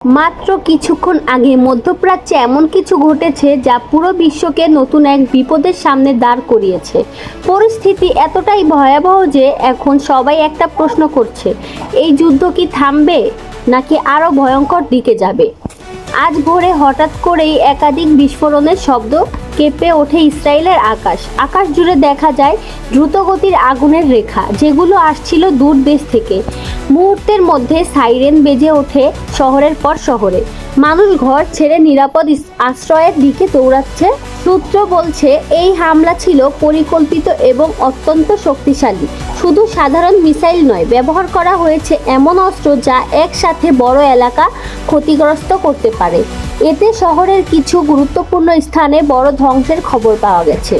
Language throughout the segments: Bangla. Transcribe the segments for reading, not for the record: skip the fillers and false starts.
মাত্র কিছুক্ষণ আগে মধ্যপ্রাচ্যে এমন কিছু ঘটেছে যা পুরো বিশ্বকে নতুন এক বিপদের সামনে দাঁড় করিয়েছে। পরিস্থিতি এতটাই ভয়াবহ যে এখন সবাই একটা প্রশ্ন করছে, এই যুদ্ধ কি থামবে নাকি আরও ভয়ঙ্কর দিকে যাবে। আজ ভোরে হঠাৎ করেই একাধিক বিস্ফোরণের শব্দ, কেঁপে ওঠে ইসরায়েলের আকাশ জুড়ে দেখা যায় দ্রুতগতির আগুনের রেখা, যেগুলো আসছিল দূর দেশ থেকে। মুহূর্তের মধ্যে সাইরেন বেজে ওঠে শহরের পর শহরে। মানুষ ঘর ছেড়ে নিরাপদ আশ্রয়ের দিকে দৌড়াচ্ছে। সূত্র বলছে এই হামলা ছিল পরিকল্পিত এবং অত্যন্ত শক্তিশালী। শুধু সাধারণ মিসাইল নয়, ব্যবহার করা হয়েছে এমন অস্ত্র যা একসাথে বড় এলাকা ক্ষতিগ্রস্ত করতে পারে। এতে শহরের কিছু গুরুত্বপূর্ণ স্থানে বড় ধ্বংসের খবর পাওয়া গেছে।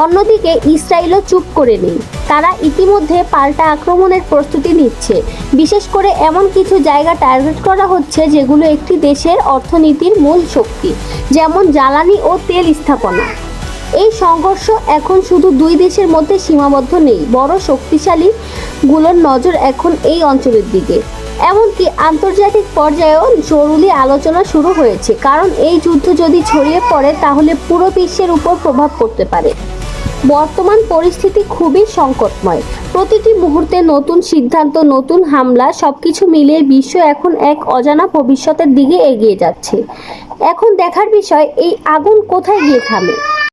অন্যদিকে ইসরায়েলও চুপ করে নেই। তারা ইতিমধ্যে পাল্টা আক্রমণের প্রস্তুতি নিচ্ছে। বিশেষ করে এমন কিছু জায়গা টার্গেট করা হচ্ছে যেগুলো একটি দেশের অর্থনীতির মূল শক্তি, যেমন জ্বালানি ও তেল স্থাপনা। এই সংঘর্ষ এখন শুধু দুই দেশের মধ্যে সীমাবদ্ধ নেই, বড় শক্তিশালী গুলোর নজর এখন এই অঞ্চলের দিকে। এমনকি আন্তর্জাতিক পর্যায়েও জরুরি আলোচনা শুরু হয়েছে, কারণ এই যুদ্ধ যদি ছড়িয়ে পড়ে তাহলে পুরো বিশ্বের উপর প্রভাব পড়তে পারে। বর্তমান পরিস্থিতি খুবই সংকটময়। প্রতিটি মুহূর্তে নতুন সিদ্ধান্ত, নতুন হামলা, সবকিছু মিলিয়ে বিশ্ব এখন এক অজানা ভবিষ্যতের দিকে এগিয়ে যাচ্ছে। এখন দেখার বিষয় এই আগুন কোথায় গিয়ে থামে।